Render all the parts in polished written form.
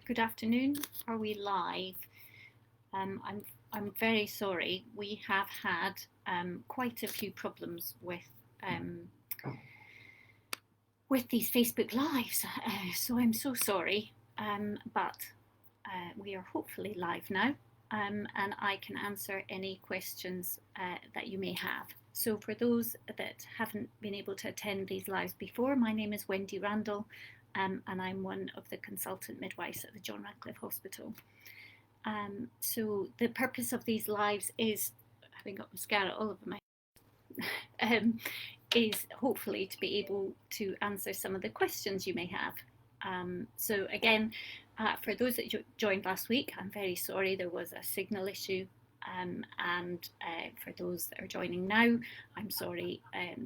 Good afternoon. Are we live? Um, I'm I'm very sorry. We have had quite a few problems um, with these Facebook lives, so I'm so sorry. But we are hopefully live now, and I can answer any questions that you may have. So for those that haven't been able to attend these lives before, my name is Wendy Randall, and I'm one of the consultant midwives at the John Radcliffe Hospital. So the purpose of these lives is, having got mascara all over my is hopefully to be able to answer some of the questions you may have. So again, for those that joined last week, I'm very sorry there was a signal issue. And for those that are joining now, I'm sorry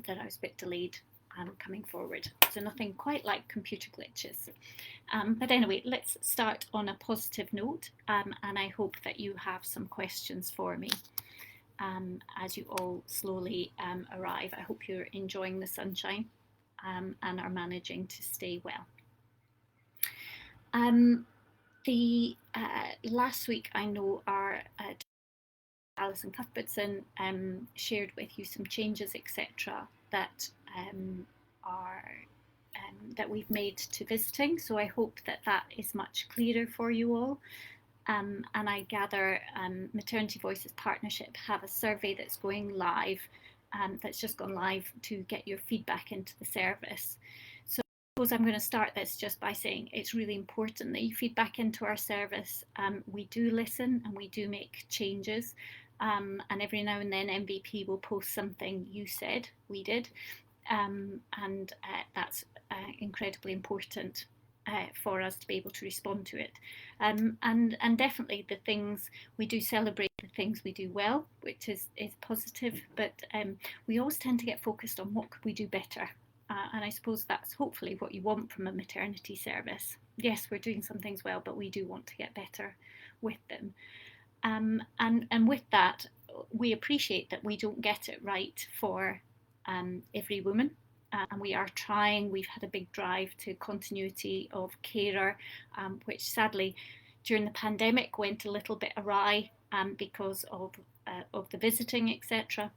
that I was a bit delayed coming forward. So nothing quite like computer glitches. But anyway, let's start on a positive note, and I hope that you have some questions for me as you all slowly arrive. I hope you're enjoying the sunshine and are managing to stay well. The last week, I know our Alison Cuthbertson shared with you some changes, etc., that that we've made to visiting. So I hope that that is much clearer for you all. And I gather Maternity Voices Partnership have a survey that's going live, that's just gone live to get your feedback into the service. So I suppose I'm going to start this just by saying it's really important that you feed back into our service. We do listen and we do make changes. And every now and then MVP will post something you said, we did. And that's incredibly important for us to be able to respond to it. And definitely the things we do celebrate, the things we do well, which is positive, but we always tend to get focused on what could we do better. And I suppose that's hopefully what you want from a maternity service. Yes, we're doing some things well, but we do want to get better with them. And with that, we appreciate that we don't get it right for every woman. And we are trying. We've had a big drive to continuity of carer, which sadly during the pandemic went a little bit awry because of the visiting, etc.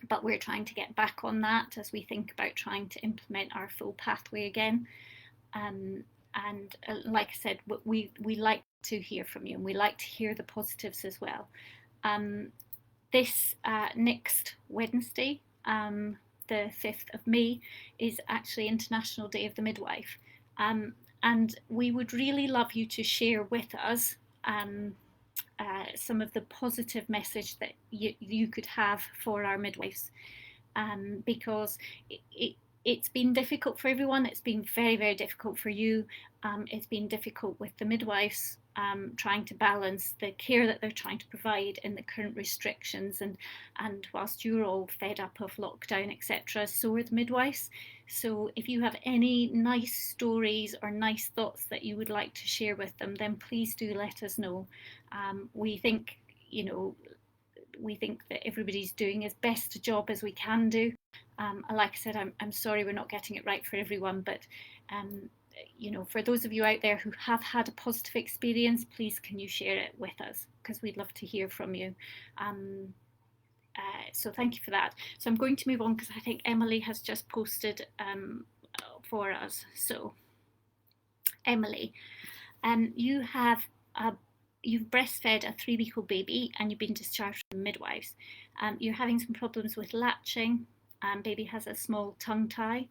But we're trying to get back on that as we think about trying to implement our full pathway again. And like I said, we like to hear from you, and we like to hear the positives as well. This next Wednesday, the 5th of May, is actually International Day of the Midwife. And we would really love you to share with us some of the positive message that you could have for our midwives, because it's been difficult for everyone. It's been very, very difficult for you. It's been difficult with the midwives trying to balance the care that they're trying to provide in the current restrictions, and whilst you're all fed up of lockdown, etc., so are the midwives. So if you have any nice stories or nice thoughts that you would like to share with them, then please do let us know. We think that everybody's doing as best a job as we can do. Like I said, I'm sorry we're not getting it right for everyone, but for those of you out there who have had a positive experience, please can you share it with us, because we'd love to hear from you. So thank you for that. So I'm going to move on because I think Emily has just posted for us. So Emily, you've breastfed a 3-week-old baby and you've been discharged from midwives. You're having some problems with latching. Baby has a small tongue tie.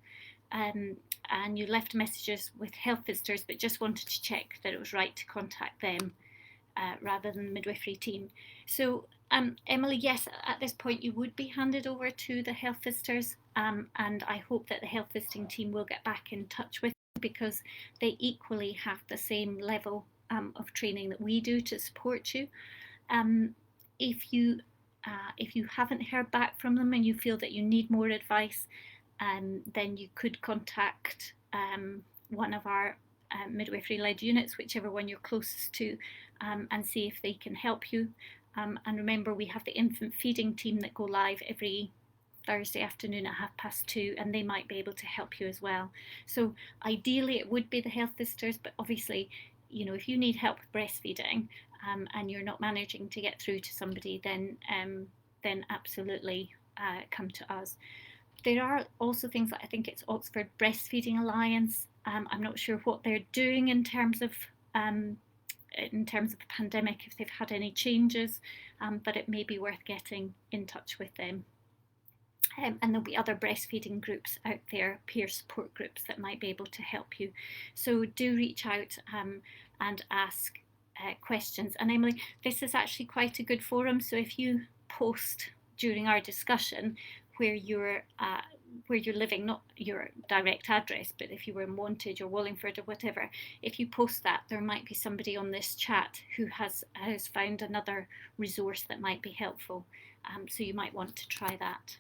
And you left messages with health visitors, but just wanted to check that it was right to contact them rather than the midwifery team. So Emily, yes, at this point you would be handed over to the health visitors, and I hope that the health visiting team will get back in touch with you, because they equally have the same level of training that we do to support you. If you haven't heard back from them and you feel that you need more advice, then you could contact one of our midwifery-led units, whichever one you're closest to, and see if they can help you. And remember, we have the infant feeding team that go live every Thursday afternoon at 2:30, and they might be able to help you as well. So ideally it would be the health visitors, but obviously if you need help with breastfeeding and you're not managing to get through to somebody, then absolutely come to us. There are also things like, I think it's Oxford Breastfeeding Alliance. I'm not sure what they're doing in terms of the pandemic, if they've had any changes, but it may be worth getting in touch with them. And there'll be other breastfeeding groups out there, peer support groups, that might be able to help you. So do reach out and ask questions. And Emily, this is actually quite a good forum. So if you post during our discussion where you're living, not your direct address, but if you were in Wantage or Wallingford or whatever, if you post that, there might be somebody on this chat who has found another resource that might be helpful. So you might want to try that.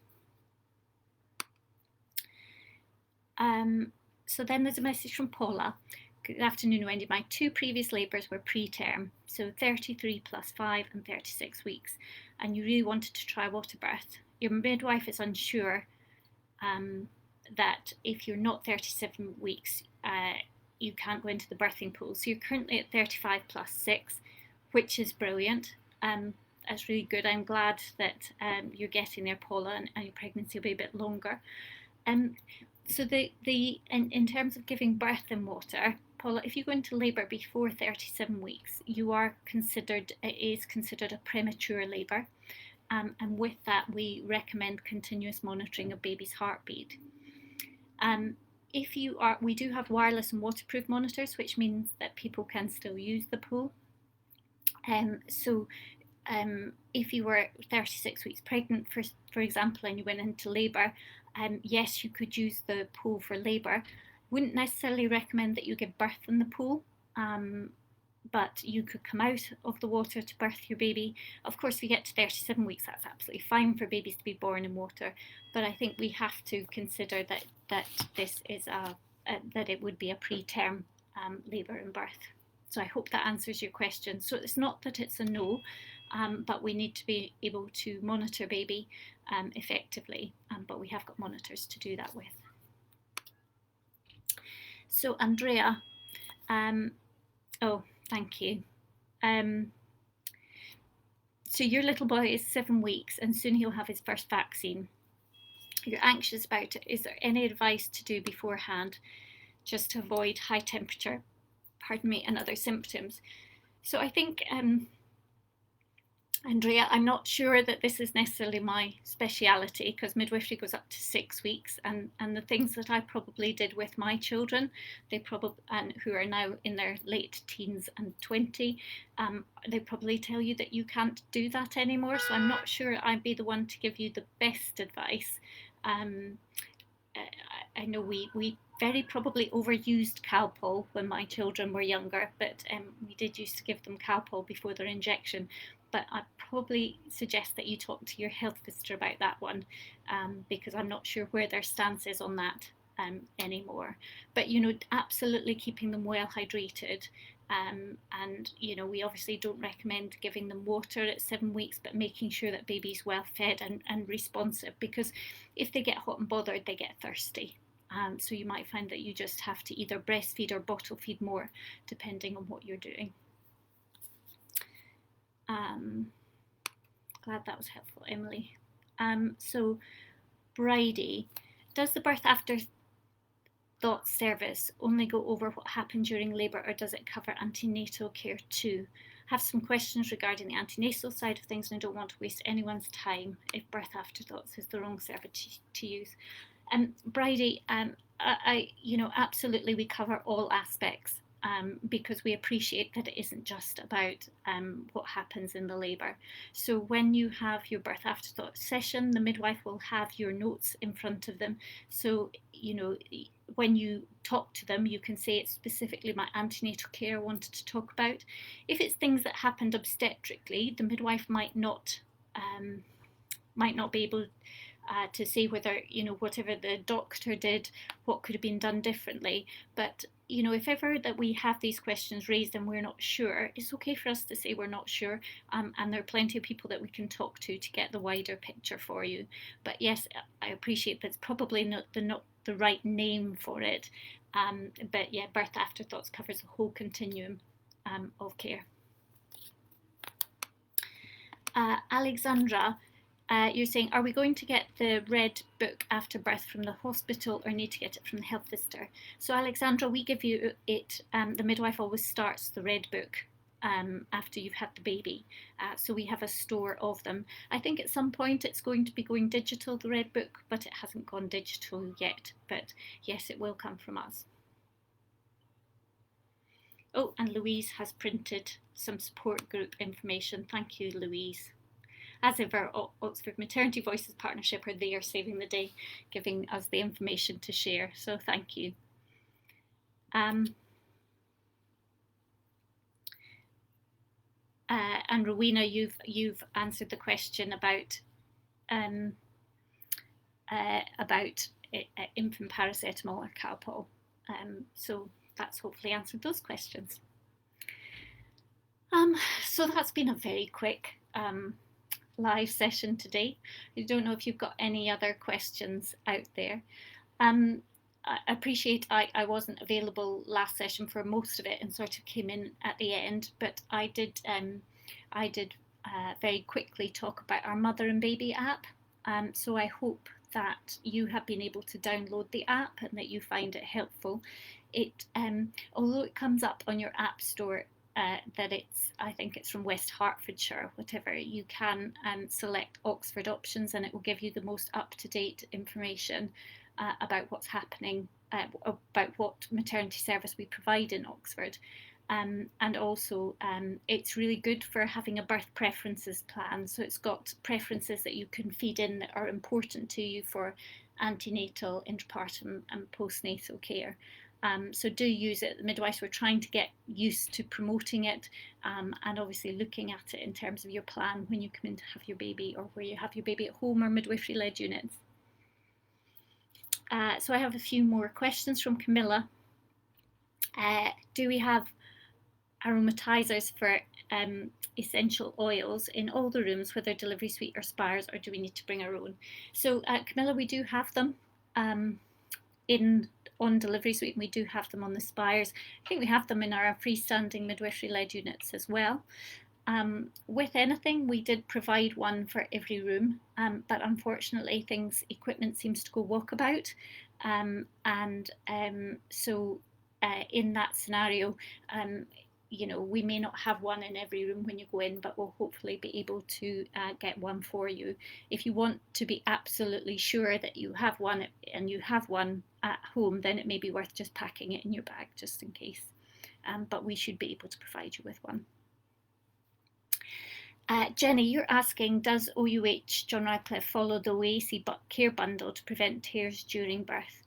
So then there's a message from Paula. Good afternoon, Wendy. My 2 previous labours were preterm, so 33 plus 5 and 36 weeks, and you really wanted to try water birth. Your midwife is unsure that if you're not 37 weeks, you can't go into the birthing pool. So you're currently at 35 plus 6, which is brilliant. That's really good. I'm glad that you're getting there, Paula, and your pregnancy will be a bit longer. So in terms of giving birth in water, Paula, if you go into labour before 37 weeks, it is considered a premature labour. And with that, we recommend continuous monitoring of baby's heartbeat. We do have wireless and waterproof monitors, which means that people can still use the pool. If you were 36 weeks pregnant, for example, and you went into labour, yes, you could use the pool for labour. Wouldn't necessarily recommend that you give birth in the pool, but you could come out of the water to birth your baby. Of course, if you get to 37 weeks, that's absolutely fine for babies to be born in water, but I think we have to consider that this is that it would be a preterm labour and birth. So I hope that answers your question. So it's not that it's a no, but we need to be able to monitor baby effectively, but we have got monitors to do that with. So Andrea, oh, thank you. So your little boy is 7 weeks and soon he'll have his first vaccine. You're anxious about it. Is there any advice to do beforehand just to avoid high temperature, and other symptoms? So I think, Andrea, I'm not sure that this is necessarily my speciality, because midwifery goes up to 6 weeks, and the things that I probably did with my children, who are now in their late teens and 20, they probably tell you that you can't do that anymore. So I'm not sure I'd be the one to give you the best advice. I know we very probably overused Calpol when my children were younger, but we did used to give them Calpol before their injection. But I'd probably suggest that you talk to your health visitor about that one, because I'm not sure where their stance is on that anymore. But absolutely keeping them well hydrated, and we obviously don't recommend giving them water at 7 weeks, but making sure that baby's well fed and responsive, because if they get hot and bothered, they get thirsty. So you might find that you just have to either breastfeed or bottle feed more, depending on what you're doing. Glad that was helpful, Emily. So Bridie, does the birth after thought service only go over what happened during labour, or does it cover antenatal care too? Have some questions regarding the antenatal side of things, and I don't want to waste anyone's time if birth after thoughts is the wrong service to use. Bridie, absolutely we cover all aspects, because we appreciate that it isn't just about what happens in the labour. So when you have your birth afterthought session, the midwife will have your notes in front of them. So, when you talk to them, you can say it's specifically my antenatal care I wanted to talk about. If it's things that happened obstetrically, the midwife might not be able to say whether, whatever the doctor did, what could have been done differently. But, if ever that we have these questions raised and we're not sure, it's okay for us to say we're not sure. And there are plenty of people that we can talk to get the wider picture for you. But yes, I appreciate that's probably not the right name for it. But yeah, birth afterthoughts covers the whole continuum. of care. Alexandra, you're saying, are we going to get the red book after birth from the hospital or need to get it from the health visitor? So Alexandra, we give you it, the midwife always starts the red book after you've had the baby. So we have a store of them. I think at some point it's going to be going digital, the red book, but it hasn't gone digital yet. But yes, it will come from us. Oh, and Louise has printed some support group information. Thank you, Louise. As ever, Oxford Maternity Voices Partnership are there saving the day, giving us the information to share. So thank you. And Rowena, you've answered the question about infant paracetamol or Calpol. So that's hopefully answered those questions. So that's been a very quick live session today. I don't know if you've got any other questions out there. I appreciate I wasn't available last session for most of it and sort of came in at the end, but I did very quickly talk about our Mother and Baby app. So I hope that you have been able to download the app and that you find it helpful. It although it comes up on your app store that I think it's from West Hertfordshire, whatever, you can select Oxford options and it will give you the most up-to-date information about what's happening, about what maternity service we provide in Oxford. And also it's really good for having a birth preferences plan. So it's got preferences that you can feed in that are important to you for antenatal, interpartum and postnatal care. So do use it. The midwives were trying to get used to promoting it and obviously looking at it in terms of your plan when you come in to have your baby or where you have your baby at home or midwifery led units. So I have a few more questions from Camilla. Do we have aromatizers for essential oils in all the rooms, whether delivery suite or spires, or do we need to bring our own? So Camilla, we do have them on delivery suite, and we do have them on the spires. I think we have them in our freestanding midwifery led units as well. With anything, we did provide one for every room, but unfortunately equipment seems to go walkabout, so in that scenario, you know, we may not have one in every room when you go in, but we'll hopefully be able to get one for you. If you want to be absolutely sure that you have one and you have one at home, then it may be worth just packing it in your bag just in case. But we should be able to provide you with one. Jenny, you're asking, does OUH John Radcliffe follow the OASI care bundle to prevent tears during birth?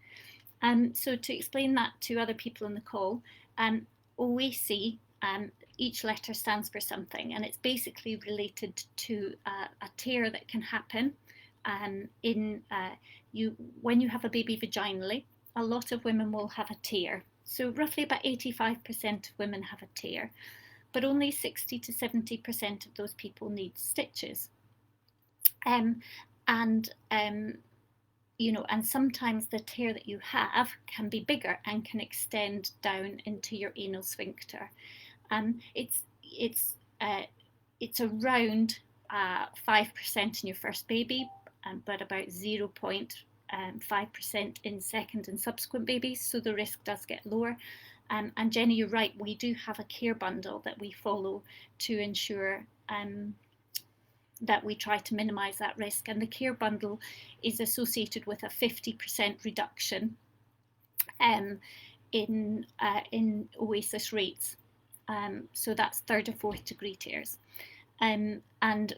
So to explain that to other people on the call, OASI, each letter stands for something, and it's basically related to a tear that can happen when you have a baby vaginally. A lot of women will have a tear. So roughly about 85% of women have a tear, but only 60 to 70% of those people need stitches. You know, and sometimes the tear that you have can be bigger and can extend down into your anal sphincter. It's around 5% in your first baby, but about 0.5% in second and subsequent babies, so the risk does get lower. And Jenny, you're right, we do have a care bundle that we follow to ensure that we try to minimise that risk, and the care bundle is associated with a 50% reduction in OASIS rates. So that's third or fourth degree tears. And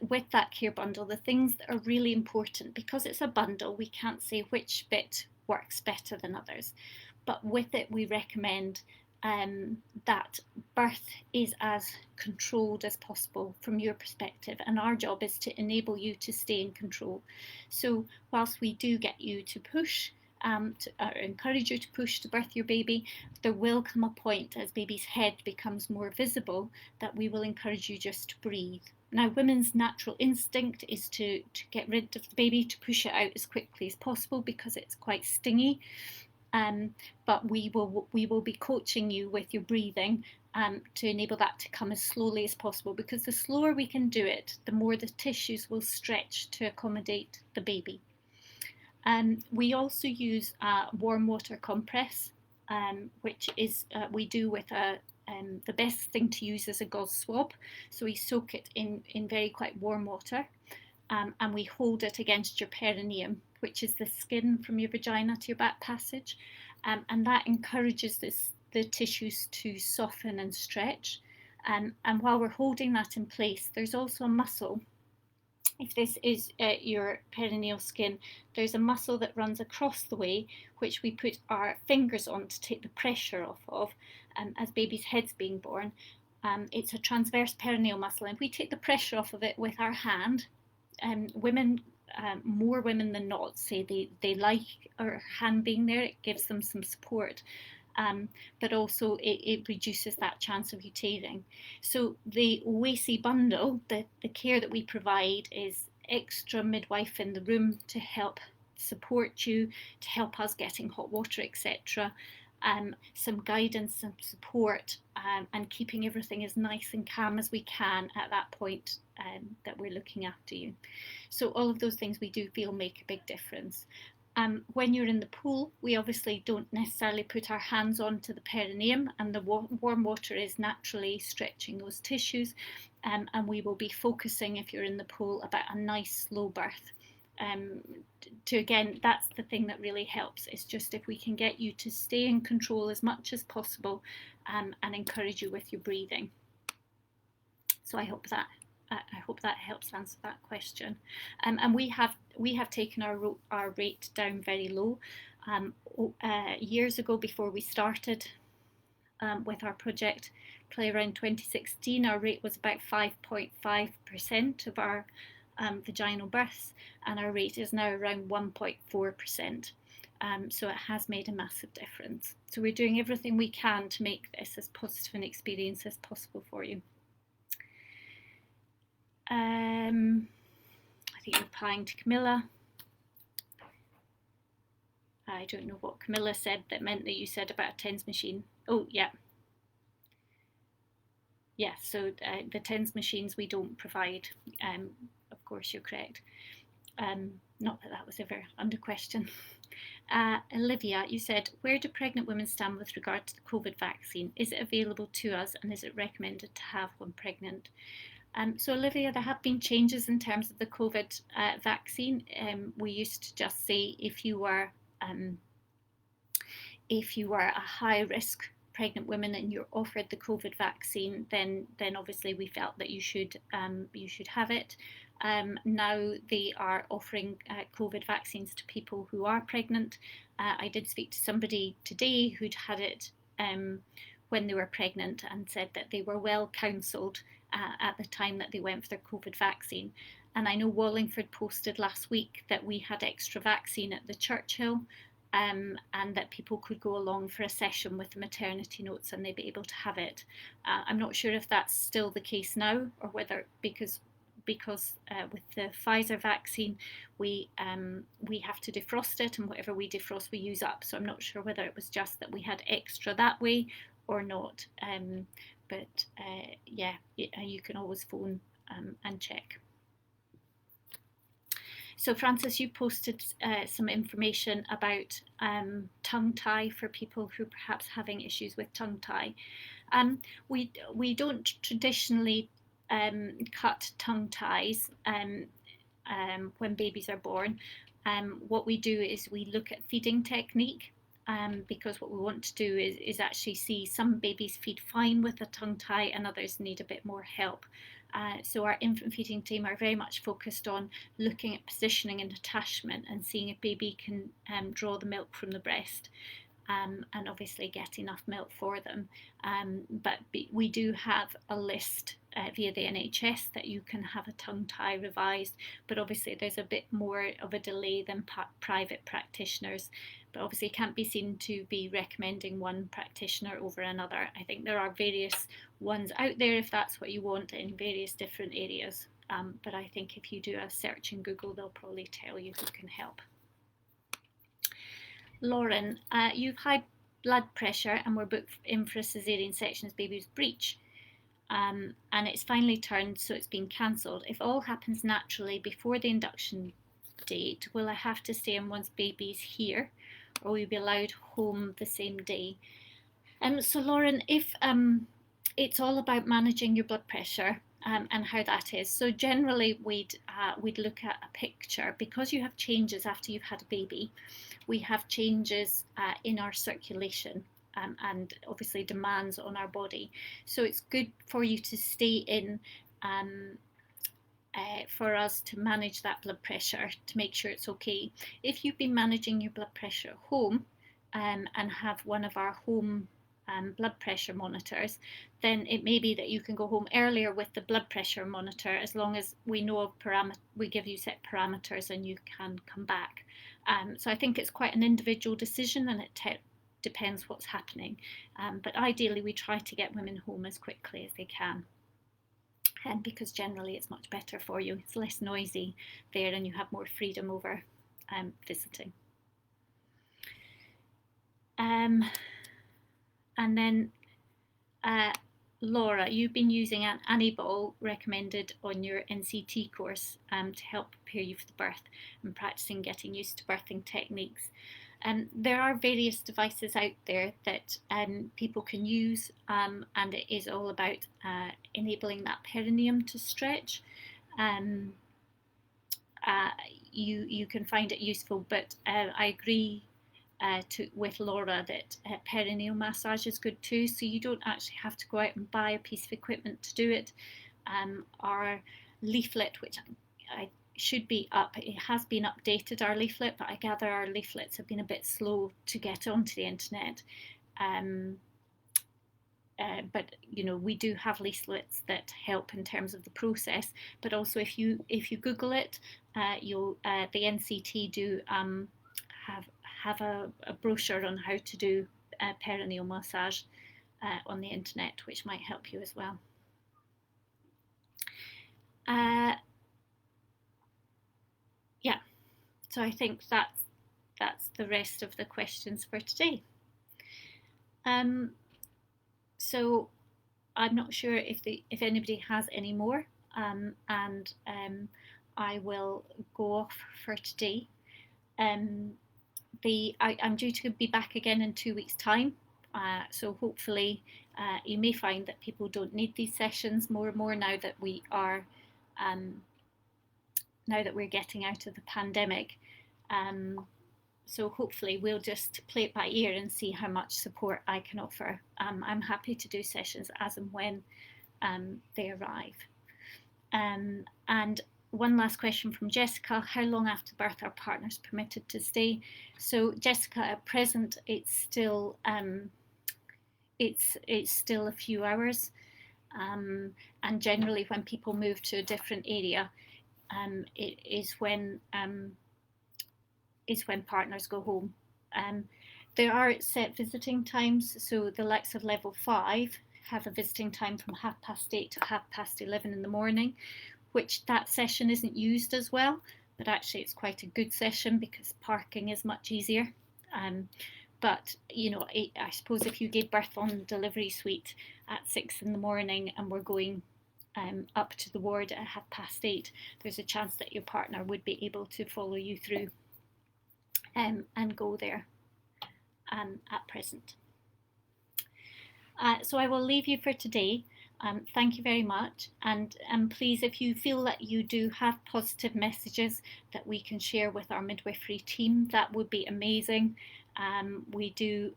with that care bundle, the things that are really important, because it's a bundle, we can't say which bit works better than others. But with it, we recommend that birth is as controlled as possible from your perspective, and our job is to enable you to stay in control. So whilst we do get you to push, encourage you to push to birth your baby, there will come a point as baby's head becomes more visible that we will encourage you just to breathe. Now, women's natural instinct is to get rid of the baby, to push it out as quickly as possible because it's quite stingy. But we will be coaching you with your breathing to enable that to come as slowly as possible, because the slower we can do it, the more the tissues will stretch to accommodate the baby. We also use a warm water compress, which is we do with the best thing to use is a gauze swab. So we soak it in very quite warm water, and we hold it against your perineum, which is the skin from your vagina to your back passage, and that encourages the tissues to soften and stretch. And while we're holding that in place, there's also a muscle. If this is your perineal skin, there's a muscle that runs across the way, which we put our fingers on to take the pressure off of as baby's head's being born. It's a transverse perineal muscle, and we take the pressure off of it with our hand. Women, more women than not, say they like our hand being there. It gives them some support. But also it reduces that chance of you tearing. So the OASI bundle, the care that we provide, is extra midwife in the room to help support you, to help us getting hot water, etc. Some guidance, some support, and keeping everything as nice and calm as we can at that point that we're looking after you. So all of those things we do feel make a big difference. When you're in the pool, we obviously don't necessarily put our hands onto the perineum, and the warm water is naturally stretching those tissues, and we will be focusing, if you're in the pool, about a nice slow birth. Again, that's the thing that really helps, is just if we can get you to stay in control as much as possible, and encourage you with your breathing. So I hope that helps answer that question. And we have taken our rate down very low. Years ago, before we started with our project, probably around 2016, our rate was about 5.5% of our vaginal births, and our rate is now around 1.4%. So it has made a massive difference. So we're doing everything we can to make this as positive an experience as possible for you. I think you're replying to Camilla. I don't know what Camilla said that meant that you said about a TENS machine. Oh, yeah. Yeah, so the TENS machines we don't provide. Of course, you're correct. Not that was ever under question. Olivia, you said, where do pregnant women stand with regard to the COVID vaccine? Is it available to us, and is it recommended to have when pregnant? So Olivia, there have been changes in terms of the COVID vaccine. We used to just say if you were a high risk pregnant woman and you're offered the COVID vaccine, then obviously we felt that you should have it. Now they are offering COVID vaccines to people who are pregnant. I did speak to somebody today who'd had it when they were pregnant and said that they were well counselled at the time that they went for their COVID vaccine. And I know Wallingford posted last week that we had extra vaccine at the Churchill, and that people could go along for a session with the maternity notes and they'd be able to have it. I'm not sure if that's still the case now, or whether because with the Pfizer vaccine we have to defrost it, and whatever we defrost we use up. So I'm not sure whether it was just that we had extra that way or not. But yeah, you can always phone and check. So Francis, you posted some information about tongue tie for people who are perhaps having issues with tongue tie. We don't traditionally cut tongue ties when babies are born. What we do is we look at feeding technique. Because what we want to do is actually see some babies feed fine with a tongue tie and others need a bit more help. So our infant feeding team are very much focused on looking at positioning and attachment and seeing if baby can draw the milk from the breast, and obviously get enough milk for them. But we do have a list via the NHS that you can have a tongue tie revised, but obviously there's a bit more of a delay than private practitioners. But obviously can't be seen to be recommending one practitioner over another. I think there are various ones out there if that's what you want in various different areas. But I think if you do a search in Google, they'll probably tell you who can help. Lauren, you've high blood pressure and we're booked in for a cesarean section as baby was breech. And it's finally turned, so it's been cancelled. If all happens naturally before the induction date, will I have to stay in once baby's here, or will you be allowed home the same day? So Lauren, if it's all about managing your blood pressure and how that is. So generally we'd look at a picture because you have changes after you've had a baby. We have changes in our circulation and obviously demands on our body. So it's good for you to stay in for us to manage that blood pressure to make sure it's okay. If you've been managing your blood pressure at home and have one of our home blood pressure monitors, then it may be that you can go home earlier with the blood pressure monitor, as long as we know we give you set parameters and you can come back. So I think it's quite an individual decision, and it depends what's happening. But ideally, we try to get women home as quickly as they can. Because generally it's much better for you. It's less noisy there and you have more freedom over visiting. And then Laura, you've been using an Anibol recommended on your NCT course to help prepare you for the birth and practicing getting used to birthing techniques. There are various devices out there that people can use, and it is all about enabling that perineum to stretch. You can find it useful, but I agree with Laura that perineal massage is good too, so you don't actually have to go out and buy a piece of equipment to do it. Our leaflet, which I should be up, it has been updated, our leaflet, but I gather our leaflets have been a bit slow to get onto the internet. But you know, we do have leaflets that help in terms of the process, but also if you Google it, the NCT do have a brochure on how to do perineal massage on the internet, which might help you as well. Yeah, so I think that's the rest of the questions for today. So I'm not sure if anybody has any more, and I will go off for today. I'm due to be back again in 2 weeks' time, so hopefully you may find that people don't need these sessions more and more now that we are now that we're getting out of the pandemic. So hopefully we'll just play it by ear and see how much support I can offer. I'm happy to do sessions as and when they arrive. And one last question from Jessica: how long after birth are partners permitted to stay? So Jessica, at present it's still a few hours, and generally when people move to a different area, it is when partners go home. There are set visiting times, so the likes of level 5 have a visiting time from 8:30 to 11:30 in the morning, which that session isn't used as well, but actually it's quite a good session because parking is much easier. But you know, I suppose if you gave birth on delivery suite at 6 in the morning and we're going up to the ward at 8:30, there's a chance that your partner would be able to follow you through and go there at present. So I will leave you for today. Thank you very much, and please, if you feel that you do have positive messages that we can share with our midwifery team, that would be amazing. We do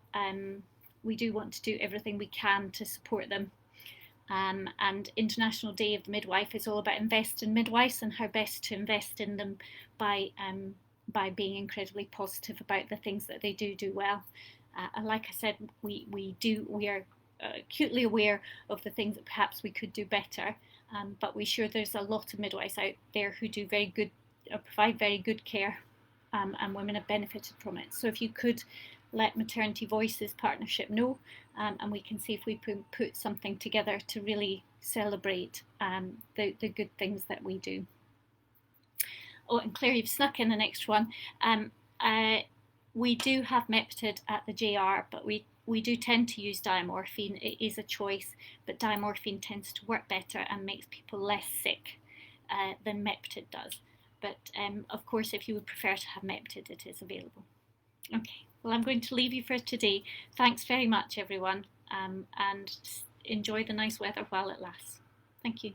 want to do everything we can to support them. And International Day of the Midwife is all about invest in midwives and how best to invest in them by being incredibly positive about the things that they do well. And like I said, we are acutely aware of the things that perhaps we could do better, but we're sure there's a lot of midwives out there who do very good, provide very good care, and women have benefited from it. So if you could let Maternity Voices Partnership know, and we can see if we can put something together to really celebrate the good things that we do. Oh, and Claire, you've snuck in the next one. We do have MEPTID at the JR, but we we do tend to use diamorphine. It is a choice, but diamorphine tends to work better and makes people less sick than Meptid does. But of course, if you would prefer to have Meptid, it is available. Okay, well, I'm going to leave you for today. Thanks very much, everyone, and enjoy the nice weather while it lasts. Thank you.